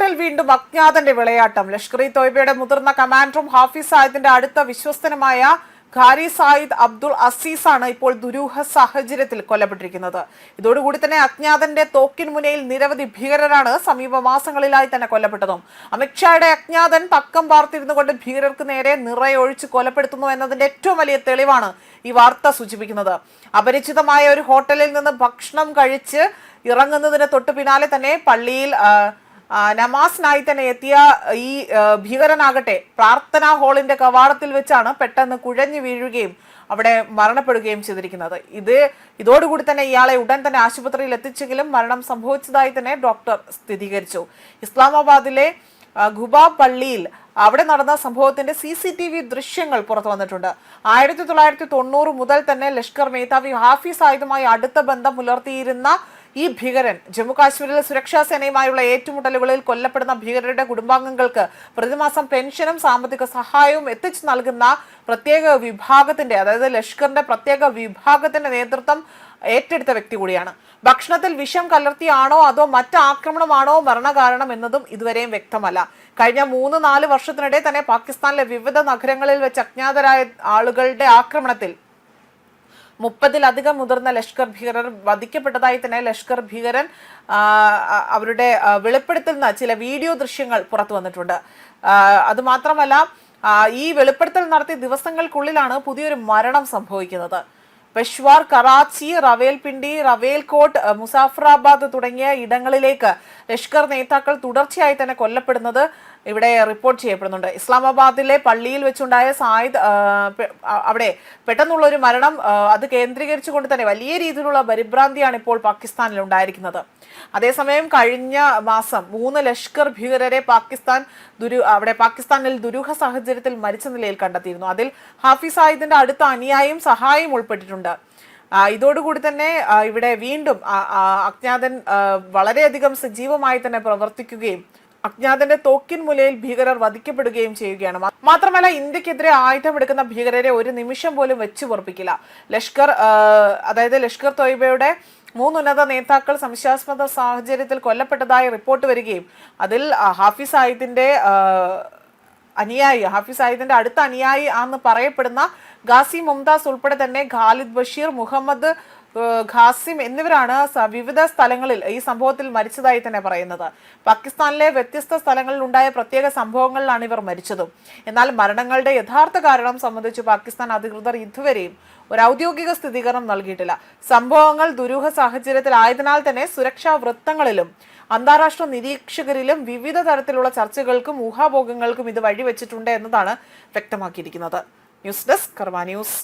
ലഷ്കറിൽ വീണ്ടും അജ്ഞാതന്റെ വിളയാട്ടം. ലഷ്കർ-ഇ-തോയ്ബയുടെ മുതിർന്ന കമാൻഡറും ഹാഫിസ് സയ്യിദിന്റെ അടുത്ത വിശ്വസ്തനുമായ ഖാരി സയ്യിദ് അബ്ദുൾ അസീസാണ് ഇപ്പോൾ ദുരൂഹ സാഹചര്യത്തിൽ കൊല്ലപ്പെട്ടിരിക്കുന്നത്. ഇതോടുകൂടി തന്നെ അജ്ഞാതന്റെ തോക്കിൻ മുനയിൽ നിരവധി ഭീകരരാണ് സമീപ മാസങ്ങളിലായി തന്നെ കൊല്ലപ്പെട്ടതും. അമിത്ഷായുടെ അജ്ഞാതൻ പക്കം പാർത്തിരുന്നു കൊണ്ട് ഭീകരർക്ക് നേരെ നിറയൊഴിച്ച് കൊലപ്പെടുത്തുന്നു എന്നതിന്റെ ഏറ്റവും വലിയ തെളിവാണ് ഈ വാർത്ത സൂചിപ്പിക്കുന്നത്. അപരിചിതമായ ഒരു ഹോട്ടലിൽ നിന്ന് ഭക്ഷണം കഴിച്ച് ഇറങ്ങുന്നതിന് തൊട്ടു പിന്നാലെ തന്നെ പള്ളിയിൽ നമാസിനായി തന്നെ എത്തിയ ഈ ഭീകരനാകട്ടെ പ്രാർത്ഥനാ ഹാളിന്റെ കവാടത്തിൽ വെച്ചാണ് പെട്ടെന്ന് കുഴഞ്ഞു വീഴുകയും അവിടെ മരണപ്പെടുകയും ചെയ്തിരിക്കുന്നത്. ഇതോടുകൂടി തന്നെ ഇയാളെ ഉടൻ തന്നെ ആശുപത്രിയിൽ എത്തിച്ചെങ്കിലും മരണം സംഭവിച്ചതായി തന്നെ ഡോക്ടർ സ്ഥിരീകരിച്ചു. ഇസ്ലാമാബാദിലെ ഖുബാ പള്ളിയിൽ അവിടെ നടന്ന സംഭവത്തിന്റെ CCTV ദൃശ്യങ്ങൾ പുറത്തു വന്നിട്ടുണ്ട്. 1990 മുതൽ തന്നെ ലഷ്കർ മേധാവി ഹാഫിസ് സയ്യിദുമായി അടുത്ത ബന്ധം പുലർത്തിയിരുന്ന ഈ ഭീകരൻ ജമ്മു കാശ്മീരിലെ സുരക്ഷാ സേനയുമായുള്ള ഏറ്റുമുട്ടലുകളിൽ കൊല്ലപ്പെടുന്ന ഭീകരരുടെ കുടുംബാംഗങ്ങൾക്ക് പ്രതിമാസം പെൻഷനും സാമ്പത്തിക സഹായവും എത്തിച്ചു നൽകുന്ന പ്രത്യേക വിഭാഗത്തിന്റെ, അതായത് ലഷ്കറിന്റെ പ്രത്യേക വിഭാഗത്തിന്റെ നേതൃത്വം ഏറ്റെടുത്ത വ്യക്തി കൂടിയാണ്. ഭക്ഷണത്തിൽ വിഷം കലർത്തിയാണോ അതോ മറ്റ് ആക്രമണമാണോ മരണകാരണം എന്നതും ഇതുവരെയും വ്യക്തമല്ല. കഴിഞ്ഞ 3-4 വർഷത്തിനിടെ തന്നെ പാകിസ്ഥാനിലെ വിവിധ നഗരങ്ങളിൽ വെച്ച് അജ്ഞാതരായ ആളുകളുടെ ആക്രമണത്തിൽ 30-ലധികം മുതിർന്ന ലഷ്കർ ഭീകരർ വധിക്കപ്പെട്ടതായി തന്നെ ലഷ്കർ ഭീകരൻ അവരുടെ വെളിപ്പെടുത്തൽ ചില വീഡിയോ ദൃശ്യങ്ങൾ പുറത്തു വന്നിട്ടുണ്ട്. അതുമാത്രമല്ല, ഈ വെളിപ്പെടുത്തൽ നടത്തിയ ദിവസങ്ങൾക്കുള്ളിലാണ് പുതിയൊരു മരണം സംഭവിക്കുന്നത്. പെഷ്വാർ, കറാച്ചി, റവേൽപിണ്ടി, റവേൽകോട്ട്, മുസാഫറാബാദ് തുടങ്ങിയ ഇടങ്ങളിലേക്ക് ലഷ്കർ നേതാക്കൾ തുടർച്ചയായി തന്നെ കൊല്ലപ്പെടുന്നത് ഇവിടെ റിപ്പോർട്ട് ചെയ്യപ്പെടുന്നുണ്ട്. ഇസ്ലാമാബാദിലെ പള്ളിയിൽ വെച്ചുണ്ടായ സായിദ് അവിടെ പെട്ടെന്നുള്ള ഒരു മരണം അത് കേന്ദ്രീകരിച്ചുകൊണ്ട് തന്നെ വലിയ രീതിയിലുള്ള പരിഭ്രാന്തിയാണ് ഇപ്പോൾ പാകിസ്ഥാനിൽ ഉണ്ടായിരിക്കുന്നത്. അതേസമയം കഴിഞ്ഞ മാസം 3 ലഷ്കർ ഭീകരരെ പാകിസ്ഥാനിൽ ദുരൂഹ സാഹചര്യത്തിൽ മരിച്ച നിലയിൽ കണ്ടെത്തിയിരുന്നു. അതിൽ ഹാഫിസ് സയ്യിദിന്റെ അടുത്ത അനുയായിയും സഹായിയും ഉൾപ്പെട്ടിട്ടുണ്ട്. ഇതോടുകൂടി തന്നെ ഇവിടെ വീണ്ടും അജ്ഞാതൻ വളരെയധികം സജീവമായി തന്നെ പ്രവർത്തിക്കുകയും അജ്ഞാതന്റെ തോക്കിൻ മുലയിൽ ഭീകരർ വധിക്കപ്പെടുകയും ചെയ്യുകയാണ്. മാത്രമല്ല, ഇന്ത്യക്കെതിരെ ആയുധമെടുക്കുന്ന ഭീകരരെ ഒരു നിമിഷം പോലും വെച്ചു പൊറപ്പിക്കില്ല. അതായത് ലഷ്കർ തോയ്ബയുടെ 3 ഉന്നത നേതാക്കൾ സംശയാസ്പദ സാഹചര്യത്തിൽ കൊല്ലപ്പെട്ടതായി റിപ്പോർട്ട് വരികയും അതിൽ ഹാഫിസ് സയ്യിദിന്റെ അടുത്ത അനുയായി ആണെന്ന് പറയപ്പെടുന്ന ഗാസി മുംതാസ് ഉൾപ്പെടെ തന്നെ ഖാലിദ് ബഷീർ, മുഹമ്മദ് ഖാസിം എന്നിവരാണ് വിവിധ സ്ഥലങ്ങളിൽ ഈ സംഭവത്തിൽ മരിച്ചതായി തന്നെ പറയുന്നത്. പാകിസ്ഥാനിലെ വ്യത്യസ്ത സ്ഥലങ്ങളിൽ ഉണ്ടായ പ്രത്യേക സംഭവങ്ങളിലാണ് ഇവർ മരിച്ചതും. എന്നാൽ മരണങ്ങളുടെ യഥാർത്ഥ കാരണം സംബന്ധിച്ച് പാകിസ്ഥാൻ അധികൃതർ ഇതുവരെയും ഒരു ഔദ്യോഗിക സ്ഥിരീകരണം നൽകിയിട്ടില്ല. സംഭവങ്ങൾ ദുരൂഹ സാഹചര്യത്തിലായതിനാൽ തന്നെ സുരക്ഷാ വൃത്തങ്ങളിലും അന്താരാഷ്ട്ര നിരീക്ഷകരിലും വിവിധ തരത്തിലുള്ള ചർച്ചകൾക്കും ഊഹാഭോഗങ്ങൾക്കും ഇത് വഴിവെച്ചിട്ടുണ്ട് എന്നതാണ് വ്യക്തമാക്കിയിരിക്കുന്നത്. ന്യൂസ് ഡെസ്ക് കർമ്മ ന്യൂസ്.